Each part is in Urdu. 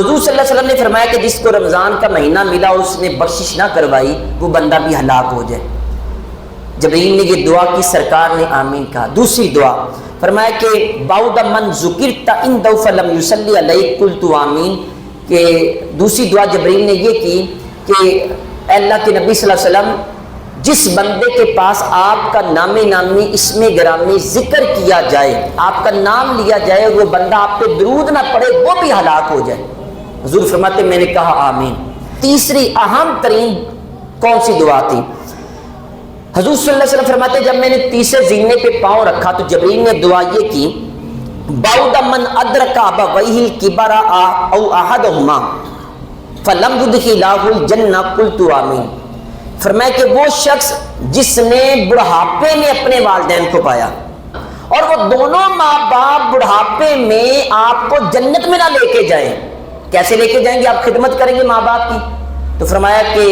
حضور صلی اللہ علیہ وسلم نے فرمایا کہ جس کو رمضان کا مہینہ ملا اور اس نے بخشش نہ کروائی وہ بندہ بھی ہلاک ہو جائے۔ جبرائیل نے یہ دعا کی، سرکار نے آمین کہا۔ دوسری دعا فرمایا کہ بعد من ذکرت عنده فلم یصلی علیک قلت آمین، کہ دوسری دعا جبرائیل نے یہ کی کہ اے اللہ کے نبی صلی اللہ علیہ وسلم، جس بندے کے پاس آپ کا نام نامی اسم گرامی ذکر کیا جائے، آپ کا نام لیا جائے، وہ بندہ آپ پہ درود نہ پڑے وہ بھی ہلاک ہو جائے۔ حضور فرماتے میں نے کہا آمین۔ تیسری اہم ترین کون سی دعا تھی؟ حضور صلی اللہ علیہ وسلم فرماتے جب میں نے تیسرے زینے پہ پاؤں رکھا تو جبرائیل نے دعا یہ کی، بعد من ادرک ابویہ الکبر او احدہما فلم یدخلہ الجنہ قلت آمین۔ فرمایا کہ وہ شخص جس نے بڑھاپے میں اپنے والدین کو پایا اور وہ دونوں ماں باپ بڑھاپے میں آپ کو جنت میں نہ لے کے جائیں، کیسے لے کے جائیں گے؟ آپ خدمت کریں گے ماں باپ کی؟ تو فرمایا کہ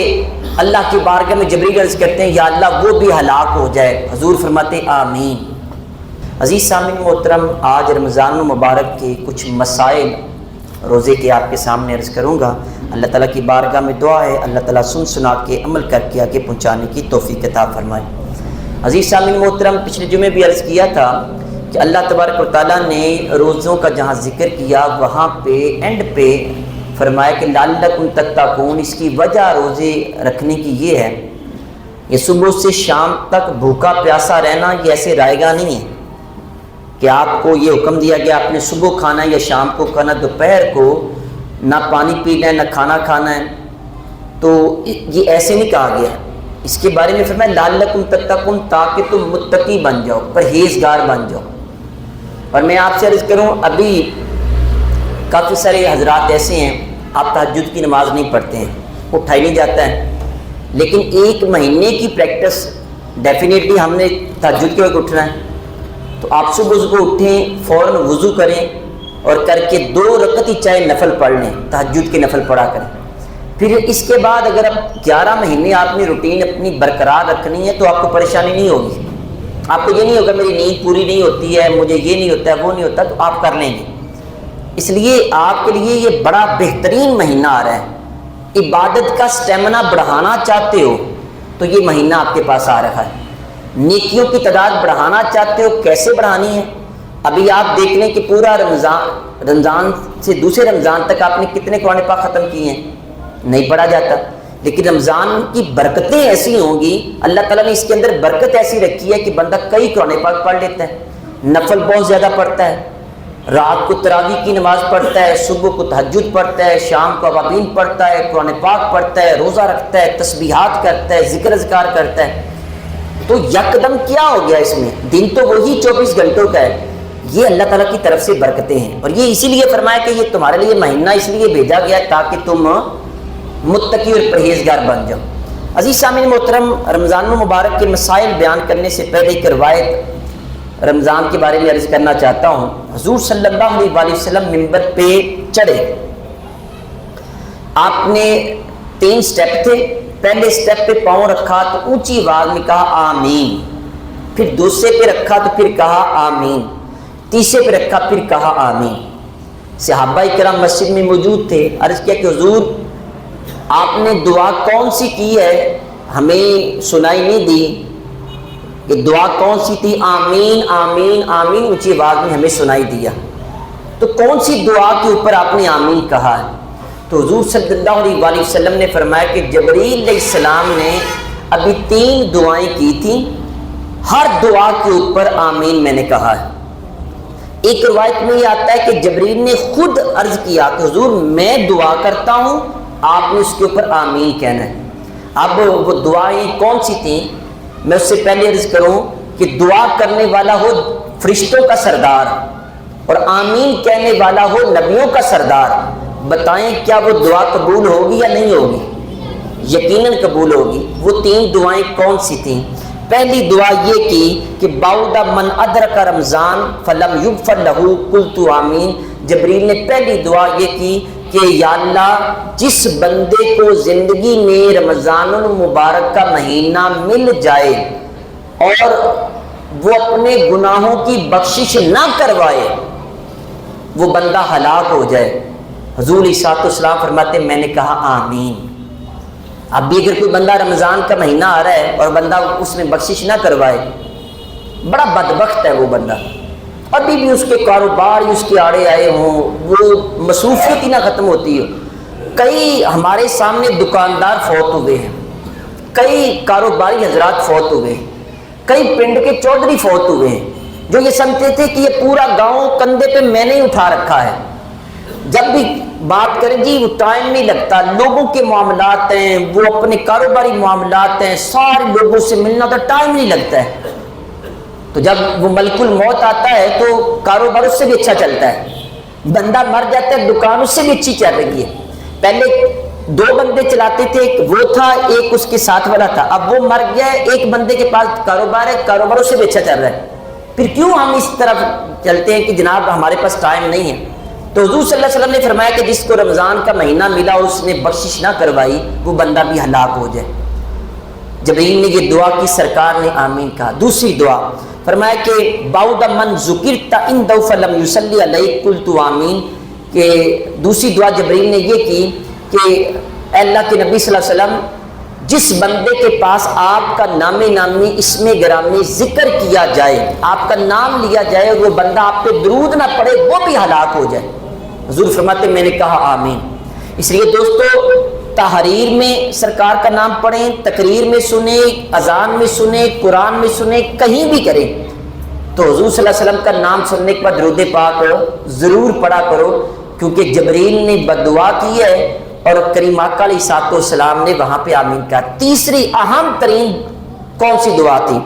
اللہ کی بارگاہ میں جبرائیل عرض کرتے ہیں یا اللہ وہ بھی ہلاک ہو جائے۔ حضور فرماتے آمین۔ عزیز سامعین محترم، آج رمضان المبارک کے کچھ مسائل روزے کے آپ کے سامنے عرض کروں گا۔ اللہ تعالیٰ کی بارگاہ میں دعا ہے اللہ تعالیٰ سن سنا کے عمل کر کے آگے پہنچانے کی توفیق عطا فرمائے۔ عزیز سامعین محترم، پچھلے جمعے بھی عرض کیا تھا کہ اللہ تبارک و تعالیٰ نے روزوں کا جہاں ذکر کیا وہاں پہ اینڈ پہ فرمایا کہ لعلکم تتقون، اس کی وجہ روزے رکھنے کی یہ ہے، یہ صبح سے شام تک بھوکا پیاسا رہنا یہ ایسے رائے گا نہیں ہے کہ آپ کو یہ حکم دیا گیا آپ نے صبح کھانا ہے یا شام کو کھانا، دوپہر کو نہ پانی پینا ہے نہ کھانا کھانا ہے، تو یہ ایسے نہیں کہا گیا۔ اس کے بارے میں فرمایا لعلکم تتقون، تاکہ تم متقی بن جاؤ، پرہیزگار بن جاؤ۔ اور میں آپ سے عرض کروں، ابھی کافی سارے حضرات ایسے ہیں آپ تہجد کی نماز نہیں پڑھتے ہیں، اٹھا ہی نہیں جاتا ہے، لیکن ایک مہینے کی پریکٹس ڈیفینیٹلی ہم نے تہجد کے وقت اٹھنا ہے، تو آپ صبح اٹھیں، فوراً وضو کریں اور کر کے 2 رکعت ہی چاہے نفل پڑھ لیں، تہجد کے نفل پڑھا کریں۔ پھر اس کے بعد اگر اب 11 مہینے آپ نے روٹین اپنی برقرار رکھنی ہے تو آپ کو پریشانی نہیں ہوگی، آپ کو یہ نہیں ہوگا میری نیند پوری نہیں ہوتی ہے، مجھے یہ نہیں ہوتا ہے وہ نہیں ہوتا، تو آپ کر لیں گے۔ اس لیے آپ کے لیے یہ بڑا بہترین مہینہ آ رہا ہے، عبادت کا سٹیمنا بڑھانا چاہتے ہو تو یہ مہینہ آپ کے پاس آ رہا ہے، نیکیوں کی تعداد بڑھانا چاہتے ہو کیسے بڑھانی ہے؟ ابھی آپ دیکھ لیں کہ پورا رمضان سے دوسرے رمضان تک آپ نے کتنے قرآن پاک ختم کیے ہیں؟ نہیں پڑھا جاتا، لیکن رمضان کی برکتیں ایسی ہوں گی، اللہ تعالیٰ نے اس کے اندر برکت ایسی رکھی ہے کہ بندہ کئی قرآن پاک پڑھ لیتا ہے، نفل بہت زیادہ پڑھتا ہے، رات کو تراویح کی نماز پڑھتا ہے، صبح کو تہجد پڑھتا ہے، شام کو اوابین پڑھتا ہے، قرآن پاک پڑھتا ہے، روزہ رکھتا ہے، تسبیحات کرتا ہے، ذکر اذکار کرتا ہے۔ تو یکدم کیا ہو گیا اس میں؟ دن تو وہی 24 گھنٹوں کا ہے، یہ اللہ تعالیٰ کی طرف سے برکتیں ہیں، اور یہ اسی لیے فرمایا کہ یہ تمہارے لیے مہینہ اس لیے بھیجا گیا تاکہ تم متقی اور پرہیزگار بن جاؤ۔ عزیز سامعین محترم، رمضان المبارک کے مسائل بیان کرنے سے پہلے ایک روایت رمضان کے بارے میں عرض کرنا چاہتا ہوں۔ حضور صلی اللہ علیہ وآلہ وسلم ممبر پہ چڑھے، آپ نے 3 سٹیپ تھے، پہلے سٹیپ پہ پاؤں رکھا تو اونچی آواز میں کہا آمین، پھر دوسرے پہ رکھا تو پھر کہا آمین، تیسرے پہ رکھا پھر کہا آمین۔ صحابہ کرام مسجد میں موجود تھے، عرض کیا کہ حضور آپ نے دعا کون سی کی ہے؟ ہمیں سنائی نہیں دی کہ دعا کون سی تھی؟ آمین آمین آمین اونچی آواز میں ہمیں سنائی دیا، تو کون سی دعا کے اوپر آپ نے آمین کہا ہے؟ تو حضور صلی اللہ علیہ وآلہ وسلم نے فرمایا کہ جبرائیل علیہ السلام نے ابھی 3 دعائیں کی تھیں، ہر دعا کے اوپر آمین میں نے کہا ہے۔ ایک روایت میں یہ آتا ہے کہ جبرائیل نے خود عرض کیا کہ حضور میں دعا کرتا ہوں، آپ نے اس کے اوپر آمین کہنا ہے۔ اب وہ دعائیں کون سی تھیں؟ میں اس سے پہلے عرض کروں کہ دعا کرنے والا ہو فرشتوں کا سردار اور آمین کہنے والا ہو نبیوں کا سردار، بتائیں کیا وہ دعا قبول ہوگی یا نہیں ہوگی؟ یقیناً قبول ہوگی۔ وہ 3 دعائیں کون سی تھیں؟ پہلی دعا یہ کی کہ بعد من ادرک رمضان فلم یغفر لہ قلت آمین۔ جبرائیل نے پہلی دعا یہ کی کہ یا اللہ جس بندے کو زندگی میں رمضان المبارک کا مہینہ مل جائے اور وہ اپنے گناہوں کی بخشش نہ کروائے وہ بندہ ہلاک ہو جائے۔ حضور علیہ السلام فرماتے میں نے کہا آمین۔ اب بھی اگر کوئی بندہ رمضان کا مہینہ آ رہا ہے اور بندہ اس میں بخشش نہ کروائے، بڑا بدبخت ہے وہ بندہ۔ ابھی بھی اس کے کاروبار اس کے آڑے آئے ہوں، وہ مصروفیت ہی نہ ختم ہوتی ہو۔ کئی ہمارے سامنے دکاندار فوت ہوئے ہیں، کئی کاروباری حضرات فوت ہوئے ہیں، کئی پنڈ کے چودھری فوت ہوئے ہیں جو یہ سمجھتے تھے کہ یہ پورا گاؤں کندھے پہ میں نے اٹھا رکھا ہے۔ جب بھی بات کریں جی وہ ٹائم نہیں لگتا، لوگوں کے معاملات ہیں، وہ اپنے کاروباری معاملات ہیں، سارے لوگوں سے ملنا تو ٹائم نہیں لگتا ہے۔ تو جب وہ ملک الموت آتا ہے تو کاروبار اس سے بھی اچھا چلتا ہے، بندہ مر جاتا ہے دکان اس سے بھی اچھی چل رہی ہے۔ پہلے 2 بندے چلاتے تھے، ایک وہ تھا ایک اس کے ساتھ والا تھا، اب وہ مر گیا ہے، ایک بندے کے پاس کاروبار ہے، کاروبار اس سے بھی اچھا چل رہا ہے۔ پھر کیوں ہم اس طرف چلتے ہیں کہ جناب ہمارے پاس ٹائم نہیں ہے؟ تو حضور صلی اللہ علیہ وسلم نے فرمایا کہ جس کو رمضان کا مہینہ ملا اور اس نے بخشش نہ کروائی وہ بندہ بھی ہلاک ہو جائے۔ جبرائیل نے یہ دعا کی، سرکار نے آمین کہا۔ دوسری دعا فرمایا کہ بعد من ذکرت عندہ فلم یصلی علیک قلت آمین، کہ دوسری دعا جبرائیل نے یہ کی کہ اے اللہ کے نبی صلی اللہ علیہ وسلم، جس بندے کے پاس آپ کا نام نامی اسم گرامی ذکر کیا جائے، آپ کا نام لیا جائے اور وہ بندہ آپ پہ درود نہ پڑے وہ بھی ہلاک ہو جائے۔ حضور فرماتے میں نے کہا آمین۔ اس لیے دوستو تحریر میں سرکار کا نام پڑھیں، تقریر میں سنیں، اذان میں سنیں، قرآن میں سنیں، کہیں بھی کریں تو حضور صلی اللہ علیہ وسلم کا نام سننے کے بعد درود پاک ضرور پڑھا کرو، کیونکہ جبرائیل نے بددعا کی ہے اور کریم آقا علیہ الصلوۃ والسلام نے وہاں پہ آمین کہا۔ تیسری اہم ترین کون سی دعا تھی؟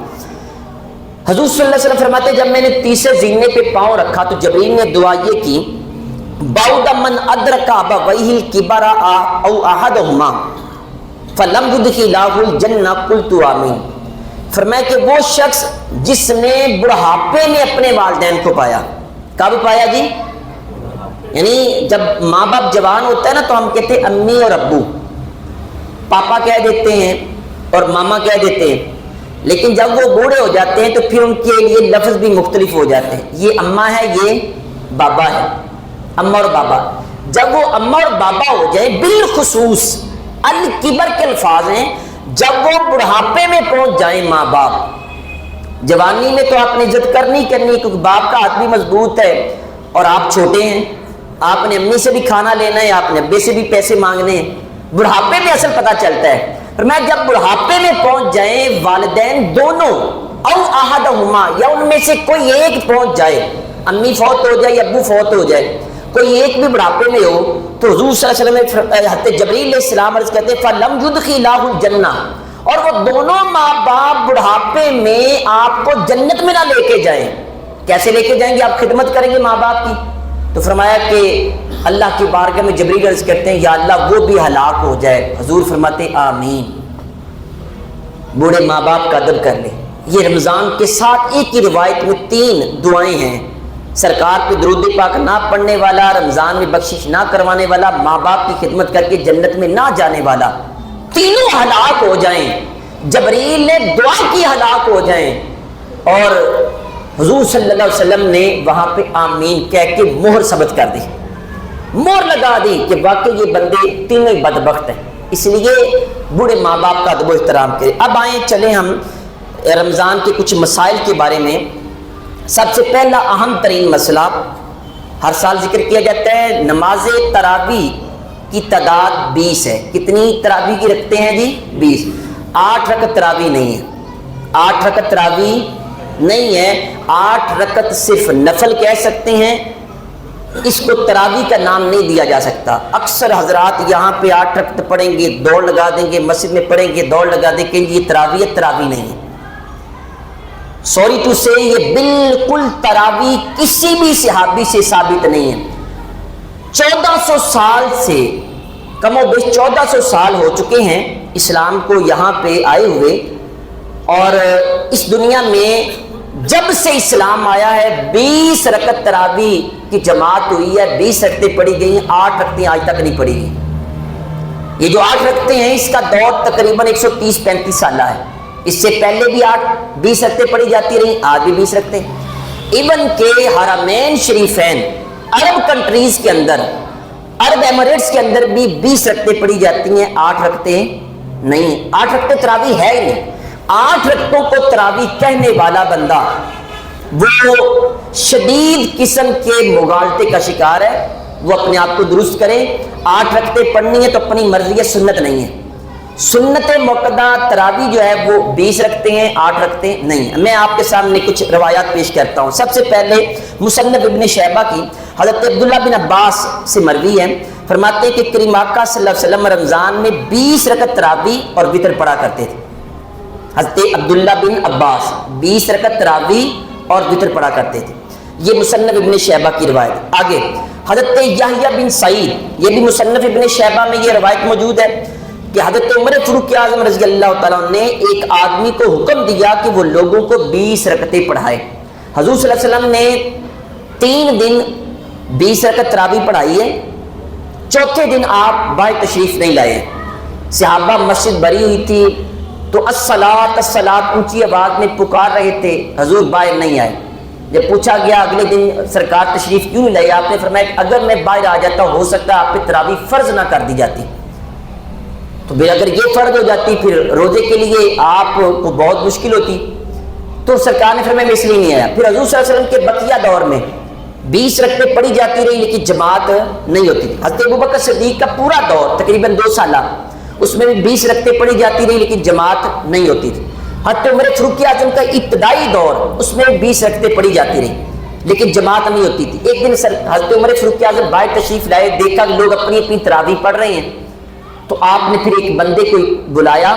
حضور صلی اللہ علیہ وسلم فرماتے جب میں نے تیسرے زینے پہ پاؤں رکھا تو جبرائیل نے دعا یہ کی بعد من ادرک ابویہ الکبر او احدہما فلم یدخلہ الجنہ قلت آمین۔ فرمایا کہ وہ شخص جس نے بڑھاپے میں اپنے والدین کو پایا، کب پایا جی؟ یعنی جب ماں باپ جوان ہوتا ہے نا تو ہم کہتے ہیں امی اور ابو، پاپا کہہ دیتے ہیں اور ماما کہہ دیتے ہیں، لیکن جب وہ بوڑھے ہو جاتے ہیں تو پھر ان کے لیے لفظ بھی مختلف ہو جاتے ہیں، یہ اماں ہے یہ بابا ہے، اماں اور بابا۔ جب وہ اماں اور بابا ہو جائیں، بالخصوص الکبر کے الفاظ ہیں، جب وہ بڑھاپے میں پہنچ جائیں ماں باپ، جوانی میں تو آپ نے عزت کرنی کیونکہ باپ کا ہاتھ بھی مضبوط ہے اور آپ چھوٹے ہیں، آپ نے امی سے بھی کھانا لینا ہے، آپ نے ابے سے بھی پیسے مانگنے ہیں، بڑھاپے میں اصل پتہ چلتا ہے۔ اور میں جب بڑھاپے میں پہنچ جائیں والدین دونوں او احدہما یا ان میں سے کوئی ایک پہنچ جائے، امی فوت ہو جائے یا ابو فوت ہو جائے، کوئی ایک بھی بڑھاپے میں ہو تو حضور صلی اللہ علیہ وسلم نے حضرت جبرائیل علیہ السلام عرض کہتے ہیں فلم یدخلہ الجنہ، اور وہ دونوں ماں باپ بڑھاپے میں آپ کو جنت میں نہ لے کے جائیں۔ کیسے لے کے جائیں گے؟ آپ خدمت کریں گے ماں باپ کی؟ تو فرمایا کہ اللہ کی بارگاہ میں جبرائیل عرض کرتے ہیں یا اللہ وہ بھی ہلاک ہو جائے۔ حضور فرماتے آمین۔ بوڑھے ماں باپ کا ادب کر لیں۔ یہ رمضان کے ساتھ ایک ہی روایت میں 3 دعائیں ہیں، سرکار پہ درود پاک نہ پڑھنے والا، رمضان میں بخشش نہ کروانے والا، ماں باپ کی خدمت کر کے جنت میں نہ جانے والا، تینوں ہلاک ہو جائیں۔ جبرائیل نے دعا کی ہلاک ہو جائیں اور حضور صلی اللہ علیہ وسلم نے وہاں پہ آمین کہہ کے مہر ثبت کر دی، مہر لگا دی کہ واقعی یہ بندے تینوں بدبخت ہیں۔ اس لیے بوڑھے ماں باپ کا ادب و احترام کریں۔ اب آئیں چلیں ہم رمضان کے کچھ مسائل کے بارے میں۔ سب سے پہلا اہم ترین مسئلہ ہر سال ذکر کیا جاتا ہے، نماز تراویح کی تعداد 20 ہے۔ کتنی تراویح کی رکھتے ہیں جی؟ 20۔ 8 رکعت تراویح نہیں ہے، 8 رکعت تراویح نہیں ہے، 8 رکعت صرف نفل کہہ سکتے ہیں، اس کو تراویح کا نام نہیں دیا جا سکتا۔ اکثر حضرات یہاں پہ 8 رکعت پڑھیں گے، دوڑ لگا دیں گے، مسجد میں پڑھیں گے، دوڑ لگا دیں گے، یہ تراویح نہیں ہے۔ سوری ٹو سے یہ بالکل تراویح کسی بھی صحابی سے ثابت نہیں ہے۔ 1400 سال سے کم و بیش 1400 سال ہو چکے ہیں اسلام کو یہاں پہ آئے ہوئے، اور اس دنیا میں جب سے اسلام آیا ہے 20 رکعت تراویح کی جماعت ہوئی ہے، 20 رکعتیں پڑھی گئی ہیں، 8 رکعتیں آج تک نہیں پڑھی گئی۔ یہ جو 8 رکعتیں ہیں اس کا دور تقریباً 130-35 سالہ ہے، اس سے پہلے بھی 20 رکعتیں پڑھی جاتی رہی، آج بھی 20 رکعتیں۔ ایون کہ حرمین شریفین عرب کنٹریز کے اندر عرب ایمریٹس کے اندر بھی 20 رکعتیں پڑھی جاتی ہیں، 8 رکعتیں نہیں، 8 رکعتیں تراویح ہے ہی نہیں۔ 8 رکعتوں کو تراویح کہنے والا بندہ وہ شدید قسم کے مغالطے کا شکار ہے، وہ اپنے آپ کو درست کرے۔ 8 رکعتیں پڑھنی ہے تو اپنی مرضی ہے، سنت نہیں ہے۔ سنت مؤکدہ تراویح جو ہے وہ 20 رکعتیں ہیں، 8 رکعتیں نہیں ہیں۔ میں آپ کے سامنے کچھ روایات پیش کرتا ہوں۔ سب سے پہلے مصنف ابن شیبہ کی حضرت عبداللہ بن عباس سے مروی ہے، فرماتے ہیں کہ کریم آقا صلی اللہ علیہ وسلم رمضان میں 20 رکعت تراویح اور وتر پڑھا کرتے تھے۔ حضرت عبداللہ بن عباس 20 رکعت تراویح اور وتر پڑھا کرتے تھے، یہ مصنف ابن شیبہ کی روایت۔ آگے حضرت یحییٰ بن سعید، یہ بھی مصنف ابن شیبہ میں یہ روایت موجود ہے کہ حضرت عمر فاروق اعظم رضی اللہ تعالیٰ نے ایک آدمی کو حکم دیا کہ وہ لوگوں کو 20 رکعتیں پڑھائے۔ حضور صلی اللہ علیہ وسلم نے 3 دن 20 رکعت تراویح پڑھائی ہے، چوتھے دن آپ باہر تشریف نہیں لائے۔ صحابہ مسجد بھری ہوئی تھی تو الصلاۃ الصلاۃ اونچی آواز میں پکار رہے تھے، حضور باہر نہیں آئے۔ جب پوچھا گیا اگلے دن سرکار تشریف کیوں نہیں لائے، آپ نے فرمایا کہ اگر میں باہر آ جاتا ہو سکتا ہے آپ پہ تراویح فرض نہ کر دی جاتی، تو پھر اگر یہ فرض ہو جاتی پھر روزے کے لیے آپ کو بہت مشکل ہوتی۔ تو سرکار نے فرمایا میں اس لیے نہیں آیا۔ پھر حضور صلی اللہ علیہ وسلم کے بقیہ دور میں 20 رکعتیں پڑھی جاتی رہی لیکن جماعت نہیں ہوتی تھی۔ حضرت ابوبکر صدیق کا پورا دور تقریباً 2 سالہ، اس میں بھی 20 رکعتیں پڑھی جاتی رہی لیکن جماعت نہیں ہوتی تھی۔ حضرت عمر فاروق اعظم کا ابتدائی دور، اس میں 20 رکعتیں پڑھی جاتی رہی لیکن جماعت نہیں ہوتی تھی۔ ایک دن حضرت عمر فاروق اعظم باہر تشریف لائے، دیکھا کہ لوگ اپنی اپنی تراویح پڑھ رہے ہیں، تو آپ نے پھر ایک بندے کو بلایا،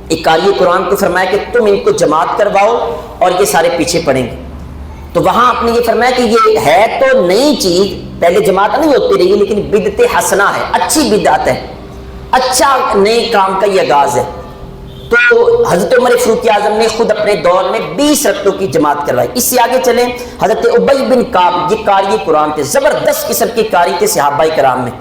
ایک قاری قرآن کو فرمایا کہ تم ان کو جماعت کرواؤ اور یہ سارے پیچھے پڑھیں گے۔ تو وہاں آپ نے یہ فرمایا کہ یہ ہے تو نئی چیز، پہلے جماعت نہیں ہوتی رہی لیکن بدعت حسنہ ہے، اچھی بدعت ہے، اچھا نئے کام کا یہ آغاز ہے۔ تو حضرت عمر فاروق اعظم نے خود اپنے دور میں 20 رکعتوں کی جماعت کروائی۔ اس سے آگے چلیں، حضرت ابی بن کعب، یہ قاری قرآن تھے، زبردست قسم کے قاری تھے صحابہ کرام میں،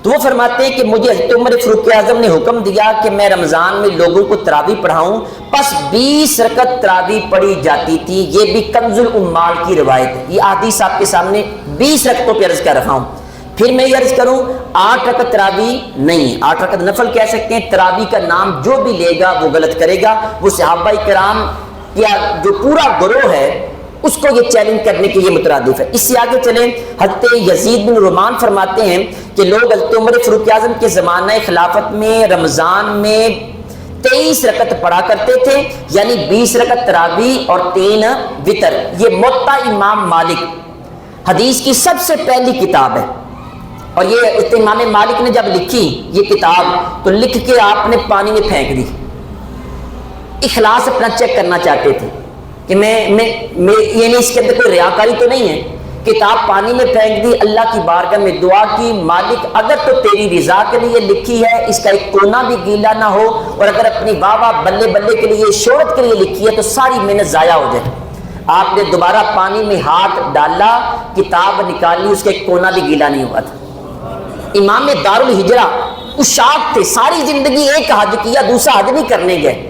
تو وہ فرماتے ہیں کہ مجھے حضرت عمر فاروق اعظم نے حکم دیا کہ میں رمضان میں لوگوں کو تراویح پڑھاؤں، بس 20 رکعت تراویح پڑھی جاتی تھی۔ یہ بھی کنز العمال کی روایت ہے، یہ حدیث آپ کے سامنے 20 رکعتوں پہ عرض کر رہا ہوں۔ پھر میں یہ عرض کروں 8 رکعت تراویح نہیں، 8 رکعت نفل کہہ سکتے ہیں، تراویح کا نام جو بھی لے گا وہ غلط کرے گا۔ وہ صحابہ کرام یا جو پورا گروہ ہے اس کو یہ چیلنج کرنے کے یہ مترادف ہے۔ اس سے آگے چلیں، حضرت یزید بن رومان فرماتے ہیں کہ لوگ حضرت عمر فاروق اعظم کے زمانہ خلافت میں رمضان میں 23 رکعت پڑھا کرتے تھے، یعنی 20 رکعت تراویح اور 3 وتر۔ یہ موطا امام مالک حدیث کی سب سے پہلی کتاب ہے، اور یہ امام مالک نے جب لکھی یہ کتاب تو لکھ کے آپ نے پانی میں پھینک دی، اخلاص اپنا چیک کرنا چاہتے تھے کہ میں یعنی اس کے اندر کوئی ریاکاری تو نہیں ہے۔ کتاب پانی میں پھینک دی، اللہ کی بارگاہ میں دعا کی، مالک اگر تو تیری رضا کے لیے لکھی ہے اس کا ایک کونا بھی گیلا نہ ہو، اور اگر اپنی واہ واہ بلے بلے کے لیے شہرت کے لیے لکھی ہے تو ساری محنت ضائع ہو جائے۔ آپ نے دوبارہ پانی میں ہاتھ ڈالا، کتاب نکالی، اس کا ایک کونا بھی گیلا نہیں ہوا تھا۔ امام دار الہجرہ اشاق تھے، ساری زندگی ایک حج کیا، دوسرا حج نہیں کرنے گئے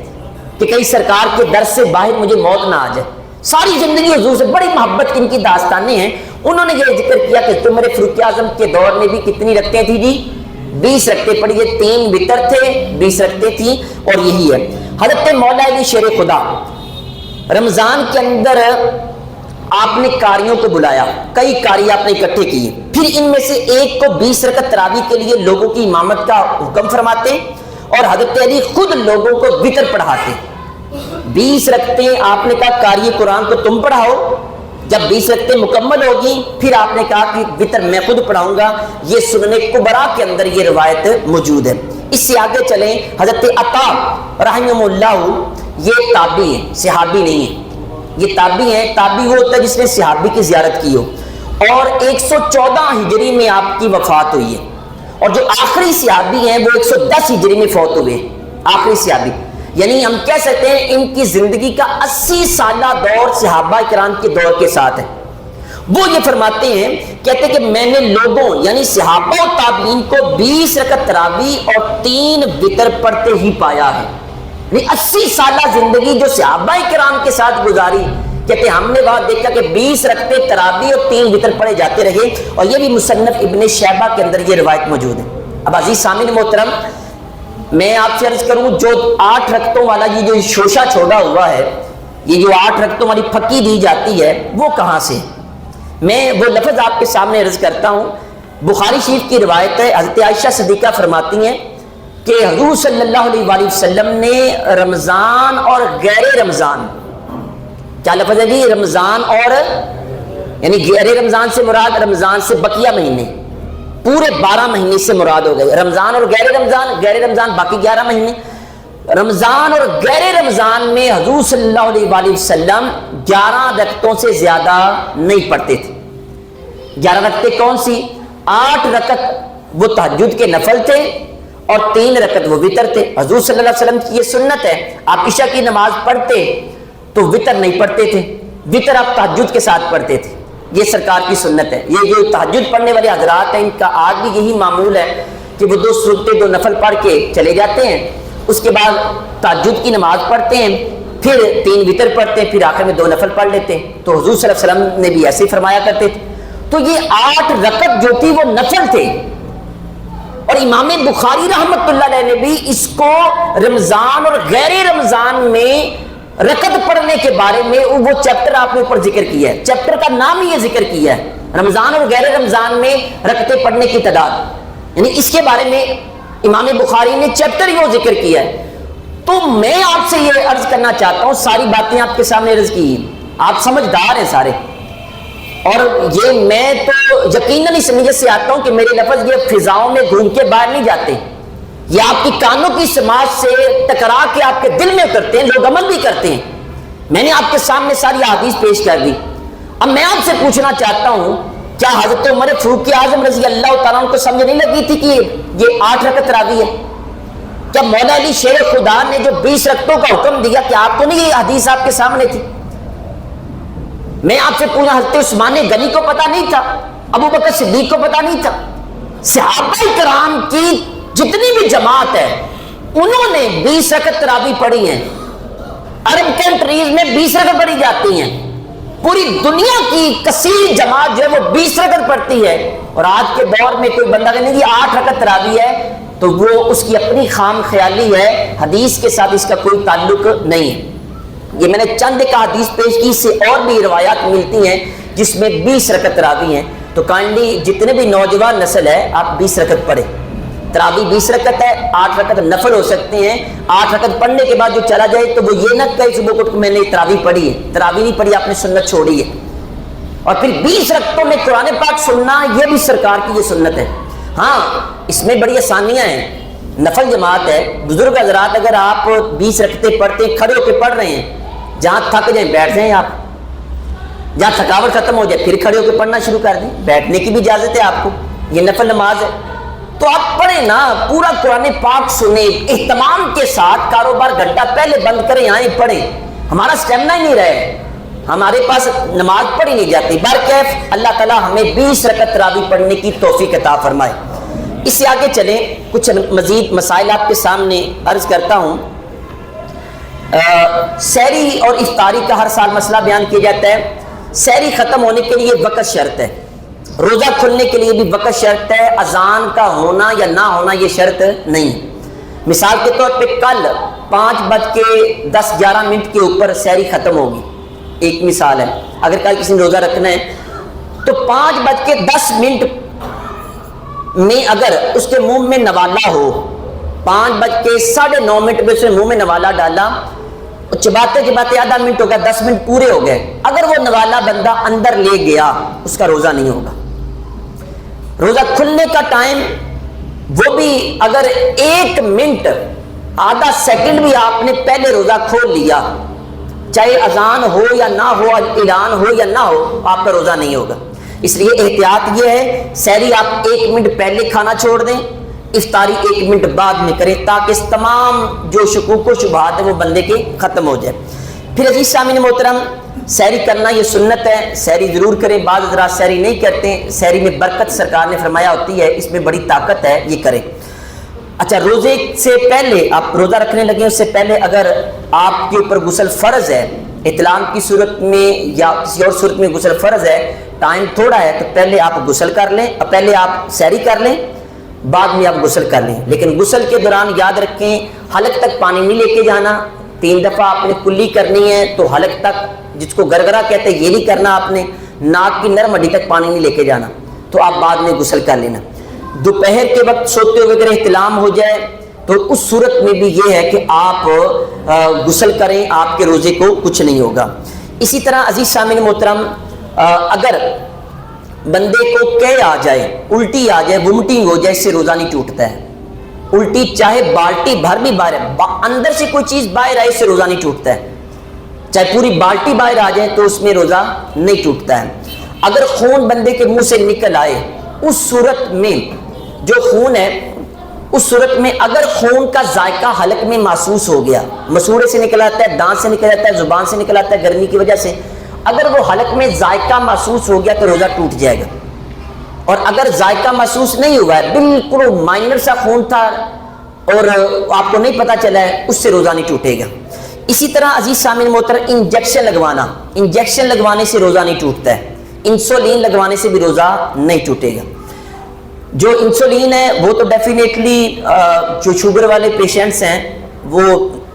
کہ کہیں سرکار کے در سے باہر مجھے موت نہ آ جائے۔ ساری زندگی حضور سے بڑی محبت کی ان کی داستانیں ہیں۔ انہوں نے یہ ذکر کیا کہ عمر فاروق اعظم کے دور میں بھی کتنی رکعتیں تھیں جی؟ 20 رکعتیں پڑھی، 3 وتر تھے، 20 رکعتیں تھیں، اور یہی ہے۔ حضرت مولا علی شیر خدا رمضان کے اندر آپ نے قاریوں کو بلایا، کئی قاری آپ نے اکٹھے کیے، پھر ان میں سے ایک کو 20 رکعت تراویح کے لیے لوگوں کی امامت کا حکم فرماتے، اور حضرت علی خود لوگوں کو وتر پڑھاتے۔ 20 رکعتیں آپ نے کہا قاری قرآن کو تم پڑھاؤ، جب 20 رکعتیں مکمل ہوگی پھر آپ نے کہا کہ وتر میں خود پڑھاؤں گا۔ یہ سنن کبریٰ کے اندر یہ روایت موجود ہے۔ اس سے آگے چلیں، حضرت عطا رحمہ اللہ، یہ تابعی ہیں، صحابی نہیں ہیں، یہ تابعی ہیں۔ تابعی وہ ہوتا ہے جس نے صحابی کی زیارت کی ہو، اور 114 ہجری میں آپ کی وفات ہوئی ہے، اور جو آخری صحابی ہیں وہ 110 ہجری میں فوت ہوئے، آخری صحابی، یعنی ہم کہہ سکتے ہیں ان کی زندگی کا 80 سالہ دور صحابہ کرام کے دور کے ساتھ ہے۔ وہ یہ فرماتے ہیں، کہتے ہیں کہ میں نے لوگوں یعنی صحابہ و تابعین کو 20 رکعت تراویح اور 3 وتر پڑھتے ہی پایا ہے۔ 80 سالہ زندگی جو صحابہ کرام کے ساتھ گزاری، کہتے ہیں ہم نے وہاں دیکھا کہ 20 رکعتیں تراویح اور 3 وتر پڑھے جاتے رہے، اور یہ بھی مصنف ابن شیبہ کے اندر یہ روایت موجود ہے۔ اب عزیز سامعین محترم، میں آپ سے عرض کروں جو 8 رکعتوں والا یہ جو شوشہ چھوڑا ہوا ہے، یہ جو 8 رکعتوں والی پھکی دی جاتی ہے وہ کہاں سے؟ میں وہ لفظ آپ کے سامنے عرض کرتا ہوں۔ بخاری شریف کی روایت ہے، حضرت عائشہ صدیقہ فرماتی ہیں کہ حضور صلی اللہ علیہ وآلہ وسلم نے رمضان اور غیر رمضان، کیا لفظ ہے جی؟ رمضان اور، یعنی غیر رمضان سے مراد رمضان سے بقیہ مہینے، پورے 12 مہینے سے مراد ہو گئے رمضان اور غیر رمضان باقی 11 مہینے۔ رمضان اور غیر رمضان میں حضور صلی اللہ علیہ وآلہ وسلم 11 رکعتوں سے زیادہ نہیں پڑھتے تھے۔ 11 رکعتیں کون سی؟ 8 رکعت وہ تہجد کے نفل تھے اور 3 رکعت وہ وتر تھے۔ حضور صلی اللہ علیہ وسلم کی یہ سنت ہے، آپ عشاء کی نماز پڑھتے تو وتر نہیں پڑھتے تھے، وتر آپ تہجد کے ساتھ پڑھتے تھے، یہ سرکار کی سنت ہے۔ یہ جو تہجد پڑھنے والے حضرات ہیں ان کا آج بھی یہی معمول ہے کہ وہ 2 سنتیں 2 نفل پڑھ کے چلے جاتے ہیں، اس کے بعد تہجد کی نماز پڑھتے ہیں، پھر 3 وتر پڑھتے ہیں، پھر آخر میں 2 نفل پڑھ لیتے ہیں۔ تو حضور صلی اللہ علیہ وسلم نے بھی ایسے ہی فرمایا کرتے تھے۔ تو یہ 8 رکعت جو تھی وہ نفل تھے، اور امام بخاری رحمۃ اللہ علیہ نے بھی اس کو رمضان اور غیر رمضان میں رکعت پڑھنے کے بارے میں وہ چیپٹر آپ نے اوپر ذکر کیا ہے، چیپٹر کا نام ہی یہ ذکر کیا ہے، رمضان اور غیر رمضان میں رکعتیں پڑھنے کی تعداد، یعنی اس کے بارے میں امام بخاری نے چیپٹر ہی وہ ذکر کیا ہے۔ تو میں آپ سے یہ عرض کرنا چاہتا ہوں، ساری باتیں آپ کے سامنے عرض کی، آپ سمجھدار ہیں سارے، اور یہ میں تو یقیناً اس نیت سے آتا ہوں کہ میرے لفظ یہ فضاؤں میں گھوم کے باہر نہیں جاتے، یہ آپ کی کانوں کی سماعت سے ٹکرا کے آپ کے دل میں اترتے ہیں، لوگ عمل بھی کرتے ہیں۔ میں نے آپ کے سامنے ساری احادیث پیش کر دی۔ اب میں آپ سے پوچھنا چاہتا ہوں، کیا حضرت عمر فاروق اعظم رضی اللہ تعالیٰ عنہ کو سمجھ نہیں لگی تھی کہ یہ 8 رکعت تراویح ہے؟ کیا مولا علی شیر خدا نے جو 20 رکعتوں کا حکم دیا، کیا آپ کو نہیں یہ حدیث آپ کے سامنے تھی؟ میں آپ سے پوچھا، حضرت عثمان غنی کو پتا نہیں تھا؟ ابو بکر صدیق کو پتا نہیں تھا؟ صحابہ کرام کی جتنی بھی جماعت ہے انہوں نے 20 رکعت تراویح پڑھی ہیں، عرب کنٹریز میں 20 رکعت پڑھی جاتی ہیں، پوری دنیا کی کثیر جماعت جو ہے وہ 20 رکعت پڑھتی ہے، اور آج کے دور میں کوئی بندہ کہنے کہ 8 رکعت تراویح ہے تو وہ اس کی اپنی خام خیالی ہے، حدیث کے ساتھ اس کا کوئی تعلق نہیں ہے۔ یہ میں نے چند ایک حدیث پیش کی، اس سے اور بھی روایات ملتی ہیں جس میں 20 رکعت تراویح ہیں۔ تو کائنڈلی جتنے بھی نوجوان نسل ہے آپ 20 رکعت پڑھیں، تراویح 20 رکعت ہے، 8 رکعت نفل ہو سکتے ہیں۔ 8 رکعت پڑھنے کے بعد جو چلا جائے تو وہ یہ نہ کہے صبح کو میں نے تراویح پڑھی ہے، تراویح نہیں پڑھی، آپ نے سنت چھوڑی ہے۔ اور پھر 20 رکعتوں میں قرآن پاک سننا، یہ بھی سرکار کی یہ سنت ہے۔ ہاں اس میں بڑی آسانیاں ہیں، نفل جماعت ہے، بزرگ حضرات اگر آپ 20 رکعتیں پڑھتے ہیں، کھڑے ہو کے پڑھ رہے ہیں، جہاں تھک جائیں بیٹھ جائیں، آپ جہاں تھکاوٹ ختم ہو جائے پھر کھڑے ہو کے پڑھنا شروع کر دیں، بیٹھنے کی بھی اجازت ہے آپ کو، یہ نفل نماز ہے۔ تو آپ پڑھیں نا، پورا قرآن پاک سنیں اہتمام کے ساتھ، کاروبار گھنٹہ پہلے بند کریں، آئیں پڑھیں۔ ہمارا اسٹیمنا ہی نہیں رہے، ہمارے پاس نماز پڑھی نہیں جاتی۔ برکیف اللہ تعالیٰ ہمیں 20 رکعت تراویح پڑھنے کی توفیق عطا فرمائے۔ اس سے آگے چلیں، کچھ مزید مسائل آپ کے سامنے عرض کرتا ہوں۔ سحری اور افطاری کا ہر سال مسئلہ بیان کیا جاتا ہے۔ سحری ختم ہونے کے لیے وقت شرط ہے، روزہ کھلنے کے لیے بھی وقت شرط ہے، اذان کا ہونا یا نہ ہونا یہ شرط نہیں۔ مثال کے طور پہ کل 5:10-11 کے اوپر سحری ختم ہوگی، ایک مثال ہے۔ اگر کل کسی نے روزہ رکھنا ہے تو 5:10 میں اگر اس کے منہ میں نوالا ہو، 5:09 میں اس نے منہ میں نوالا ڈالا، چباتے چباتے آدھا منٹ ہو گیا، 10 منٹ پورے ہو گئے، اگر وہ نوالا بندہ اندر لے گیا اس کا روزہ نہیں ہوگا۔ روزہ کھلنے کا ٹائم وہ بھی اگر 1 منٹ آدھا سیکنڈ بھی آپ نے پہلے روزہ کھول لیا، چاہے اذان ہو یا نہ ہو، اعلان ہو یا نہ ہو، آپ کا روزہ نہیں ہوگا۔ اس لیے احتیاط یہ ہے، سحری آپ 1 منٹ پہلے کھانا چھوڑ دیں، افطاری 1 منٹ بعد میں کریں، تاکہ تمام جو شکوک و شبہات ہیں وہ بندے کے ختم ہو جائے۔ پھر عزیز سامعین محترم، سحری کرنا یہ سنت ہے، سحری ضرور کریں۔ بعض حضرات سحری نہیں کرتے، سحری میں برکت سرکار نے فرمایا ہوتی ہے، اس میں بڑی طاقت ہے، یہ کریں۔ اچھا، روزے سے پہلے آپ روزہ رکھنے لگے اس سے پہلے اگر آپ کے اوپر غسل فرض ہے احتلام کی صورت میں یا کسی اور صورت میں غسل فرض ہے، ٹائم تھوڑا ہے، تو پہلے آپ غسل کر لیں، پہلے آپ سحری کر لیں، بعد میں آپ غسل کر لیں۔ لیکن غسل کے دوران یاد رکھیں حلق تک پانی نہیں لے کے جانا، 3 دفعہ آپ نے کلی کرنی ہے تو حلق تک، جس کو گرگرا کہتے ہیں، یہ نہیں کرنا آپ نے، ناک کی نرم ہڈی تک پانی نہیں لے کے جانا، تو آپ بعد میں غسل کر لینا۔ دوپہر کے وقت سوتے ہوئے اگر احتلام ہو جائے تو اس صورت میں بھی یہ ہے کہ آپ غسل کریں، آپ کے روزے کو کچھ نہیں ہوگا۔ اسی طرح عزیز سامعین محترم، اگر بندے کو قے آ جائے، الٹی آ جائے، وومٹنگ ہو جائے، اس سے روزہ نہیں ٹوٹتا ہے۔ الٹی چاہے بالٹی بھر بھی باہر ہے، اندر سے کوئی چیز باہر آئے، اس سے روزہ نہیں ٹوٹتا ہے، چاہے پوری بالٹی باہر آ جائے تو اس میں روزہ نہیں ٹوٹتا ہے۔ اگر خون بندے کے منہ سے نکل آئے، اس صورت میں جو خون ہے، اس صورت میں اگر خون کا ذائقہ حلق میں محسوس ہو گیا، مسوڑے سے نکل آتا ہے، دانت سے نکل آتا ہے، زبان سے نکل آتا ہے گرمی کی وجہ سے، اگر وہ حلق میں ذائقہ محسوس ہو گیا تو روزہ ٹوٹ جائے گا۔ اور اگر ذائقہ محسوس نہیں ہوا ہے، بالکل مائنر سا خون تھا اور آپ کو نہیں پتا چلا ہے، اس سے روزہ نہیں ٹوٹے گا۔ اسی طرح عزیز سامعین محترم، انجیکشن لگوانے سے روزہ نہیں ٹوٹتا ہے، انسولین لگوانے سے بھی روزہ نہیں ٹوٹے گا۔ جو انسولین ہے وہ تو ڈیفینیٹلی جو شوگر والے پیشنٹس ہیں وہ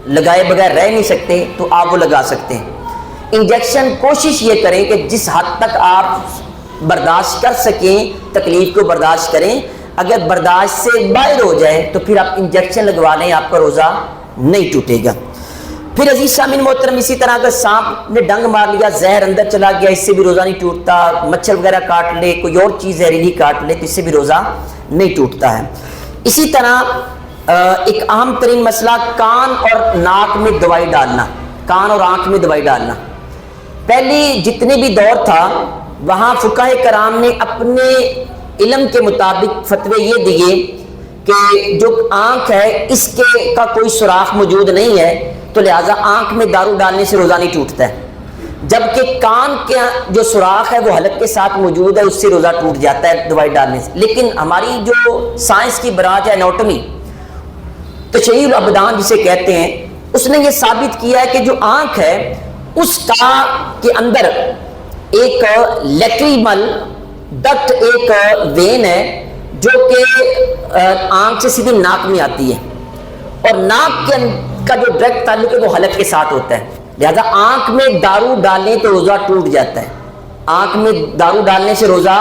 لگائے بغیر رہ نہیں سکتے، تو آپ وہ لگا سکتے ہیں۔ انجیکشن کوشش یہ کریں کہ جس حد تک آپ برداشت کر سکیں تکلیف کو برداشت کریں، اگر برداشت سے باہر ہو جائے تو پھر آپ انجیکشن لگوا لیں، آپ کا روزہ نہیں ٹوٹے گا۔ پھر عزیز سامعین محترم، اسی طرح اگر سانپ نے ڈنگ مار لیا، زہر اندر چلا گیا، اس سے بھی روزہ نہیں ٹوٹتا۔ مچھر وغیرہ کاٹ لے، کوئی اور چیز زہریلی کاٹ لے تو اس سے بھی روزہ نہیں ٹوٹتا ہے۔ اسی طرح ایک اہم ترین مسئلہ، کان اور ناک میں دوائی ڈالنا، کان اور آنکھ میں دوائی ڈالنا۔ پہلی جتنے بھی دور تھا وہاں فقہاء کرام نے اپنے علم کے مطابق فتوے یہ دیے کہ جو آنکھ ہے اس کے کا کوئی سوراخ موجود نہیں ہے، تو لہٰذا آنکھ میں دارو ڈالنے سے روزہ نہیں ٹوٹتا ہے، جبکہ کان کے جو سوراخ ہے وہ حلق کے ساتھ موجود ہے، اس سے روزہ ٹوٹ جاتا ہے دوائی ڈالنے سے۔ لیکن ہماری جو سائنس کی برانچ ہے اناٹومی، تشریح الابدان جسے کہتے ہیں، اس نے یہ ثابت کیا ہے کہ جو آنکھ ہے اس کا کے اندر ایک لیکریمل ڈکٹ، ایک وین ہے جو کہ آنکھ سے سیدھی ناک میں آتی ہے، اور ناک کا جو ڈائریکٹ تعلق ہے وہ حلق کے ساتھ ہوتا ہے، لہذا آنکھ میں دارو ڈالنے تو روزہ ٹوٹ جاتا ہے، آنکھ میں دارو ڈالنے سے روزہ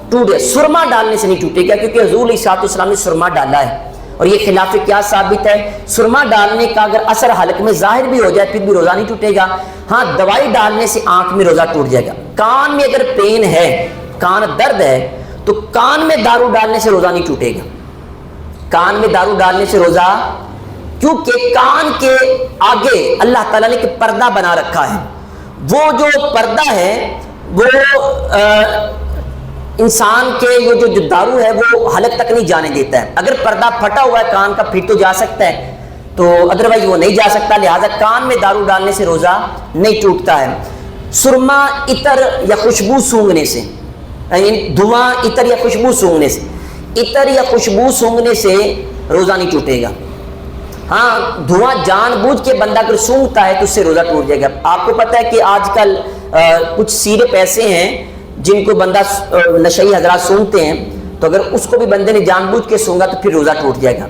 ٹوٹ جائے۔ سرما ڈالنے سے نہیں ٹوٹے گا، کیونکہ حضور علیہ الصلوۃ والسلام نے سرما ڈالا ہے، اور یہ خلاف کیا ثابت ہے، سرما ڈالنے کا اگر اثر حلق میں ظاہر بھی ہو جائے پھر بھی روزہ نہیں ٹوٹے گا۔ ہاں، دوائی ڈالنے سے آنکھ میں روزہ ٹوٹ جائے گا۔ کان میں اگر پین ہے، کان درد ہے، تو کان میں دارو ڈالنے سے روزہ نہیں ٹوٹے گا، کان میں دارو ڈالنے سے روزہ، کیونکہ کان کے آگے اللہ تعالیٰ نے ایک پردہ بنا رکھا ہے، وہ جو پردہ ہے وہ انسان کے وہ جو دارو ہے وہ حلق تک نہیں جانے دیتا ہے۔ اگر پردہ پھٹا ہوا ہے کان کا پھر تو جا سکتا ہے، تو ادروائز وہ نہیں جا سکتا، لہٰذا کان میں دارو ڈالنے سے روزہ نہیں ٹوٹتا ہے۔ سرما، عطر یا خوشبو سونگھنے سے، یعنی دھواں، عطر یا خوشبو سونگھنے سے، عطر یا خوشبو سونگھنے سے روزہ نہیں ٹوٹے گا۔ ہاں، دھواں جان بوجھ کے بندہ اگر سونگتا ہے تو اس سے روزہ ٹوٹ جائے گا۔ آپ کو پتہ ہے کہ آج کل کچھ سیرپ ایسے ہیں جن کو بندہ نشئی حضرات سونگتے ہیں، تو اگر اس کو بھی بندے نے جان بوجھ کے سونگا تو پھر روزہ ٹوٹ جائے گا۔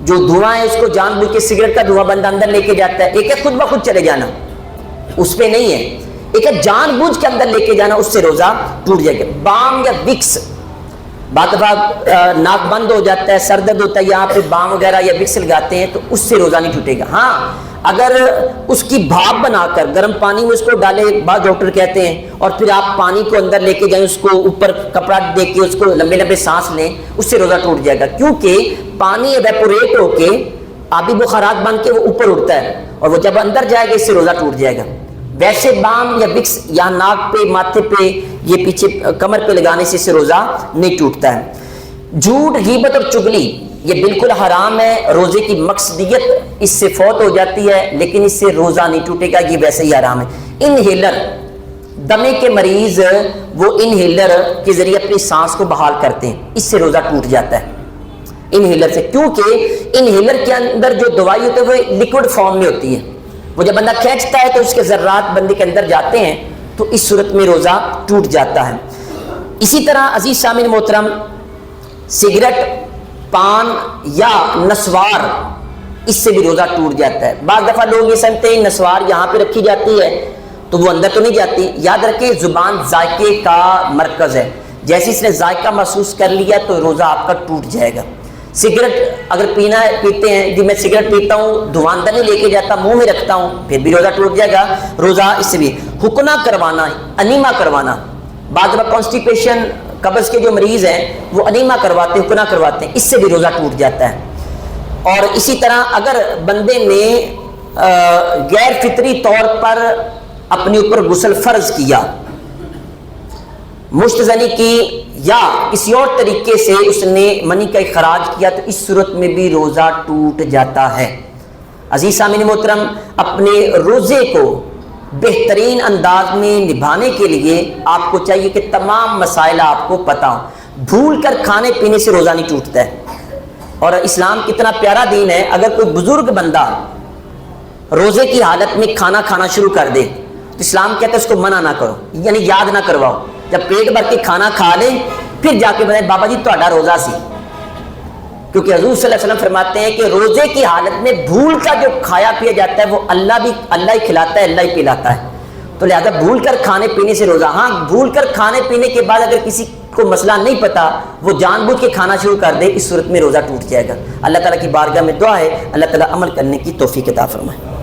جو دھواں ہے اس کو جان بوجھ کے، سگریٹ کا دھواں بندہ اندر لے کے جاتا ہے، ایک ہے خود بخود چلے جانا، اس پہ نہیں ہے، ایک ہے جان بوجھ کے اندر لے کے جانا، اس سے روزہ ٹوٹ جائے گا۔ بام یا وکس، بعض دفعہ ناک بند ہو جاتا ہے، سر درد ہوتا ہے، یہاں پہ بام وغیرہ یا وکس لگاتے ہیں تو اس سے روزہ نہیں ٹوٹے گا۔ ہاں، اگر اس کی بھاپ بنا کر گرم پانی میں اس کو ڈالے، بعض ڈاکٹر کہتے ہیں، اور پھر آپ پانی کو اندر لے کے جائیں، اس کو اوپر کپڑا دے کے اس کو لمبے لمبے سانس لیں، اس سے روزہ ٹوٹ جائے گا، کیونکہ پانی ایویپوریٹ ہو کے آبی بخارات بن کے وہ اوپر اٹھتا ہے، اور وہ جب اندر جائے گا اس سے روزہ ٹوٹ جائے گا۔ ویسے بام یا وکس یا ناک پہ، ماتھے پہ، یہ پیچھے کمر پہ لگانے سے اس سے روزہ نہیں ٹوٹتا ہے۔ جھوٹ، غیبت اور چغلی یہ بالکل حرام ہے، روزے کی مقصدیت اس سے فوت ہو جاتی ہے، لیکن اس سے روزہ نہیں ٹوٹے گا، یہ ویسے ہی حرام ہے۔ انہیلر، دمے کے مریض وہ انہیلر کے ذریعے اپنی سانس کو بحال کرتے ہیں، اس سے روزہ ٹوٹ جاتا ہے انہیلر سے، کیونکہ انہیلر کے اندر جو دوائی ہوتی ہے وہ لیکوڈ فارم میں ہوتی ہے، وہ جب بندہ کھینچتا ہے تو اس کے ذرات بندے کے اندر جاتے ہیں، تو اس صورت میں روزہ ٹوٹ جاتا ہے۔ اسی طرح عزیز سامعین محترم، سگریٹ، پان یا نسوار، اس سے بھی روزہ ٹوٹ جاتا ہے۔ بعض دفعہ لوگ یہ سمجھتے ہیں نسوار یہاں پہ رکھی جاتی ہے تو وہ اندر تو نہیں جاتی۔ یاد رکھیں زبان ذائقے کا مرکز ہے، جیسے اس نے ذائقہ محسوس کر لیا تو روزہ آپ کا ٹوٹ جائے گا۔ سگریٹ اگر پیتے ہیں جی، میں سگریٹ پیتا ہوں، دھواں اندر نہیں لے کے جاتا، منہ میں رکھتا ہوں، پھر بھی روزہ ٹوٹ جائے گا۔ روزہ اس سے بھی حکنا کروانا، انیما کروانا، بعض دفعہ کانسٹیپیشن قبض کے جو مریض ہیں وہ انیما کرواتے ہیں، حکنا کرواتے ہیں، اس سے بھی روزہ ٹوٹ جاتا ہے۔ اور اسی طرح اگر بندے نے غیر فطری طور پر اپنے اوپر غسل فرض کیا، مشتزنی کی، یا کسی اور طریقے سے اس نے منی کا اخراج کیا، تو اس صورت میں بھی روزہ ٹوٹ جاتا ہے۔ عزیز سامعین محترم، اپنے روزے کو بہترین انداز میں نبھانے کے لیے آپ کو چاہیے کہ تمام مسائل آپ کو پتہ ہوں۔ بھول کر کھانے پینے سے روزہ نہیں ٹوٹتا ہے، اور اسلام کتنا پیارا دین ہے۔ اگر کوئی بزرگ بندہ روزے کی حالت میں کھانا کھانا شروع کر دے تو اسلام کہتا ہے اس کو منع نہ کرو، یعنی یاد نہ کرواؤ، جب پیٹ بھر کے کھانا کھا لے پھر جا کے بتائیں بابا جی تہاڈا روزہ سی، کیونکہ حضور صلی اللہ علیہ وسلم فرماتے ہیں کہ روزے کی حالت میں بھول کا جو کھایا پیا جاتا ہے وہ اللہ ہی کھلاتا ہے، اللہ ہی پلاتا ہے۔ تو لہذا بھول کر کھانے پینے سے روزہ، ہاں بھول کر کھانے پینے کے بعد اگر کسی کو مسئلہ نہیں پتا وہ جان بوجھ کے کھانا شروع کر دے، اس صورت میں روزہ ٹوٹ جائے گا۔ اللہ تعالیٰ کی بارگاہ میں دعا ہے اللہ تعالیٰ عمل کرنے کی توفیق عطا فرمائے۔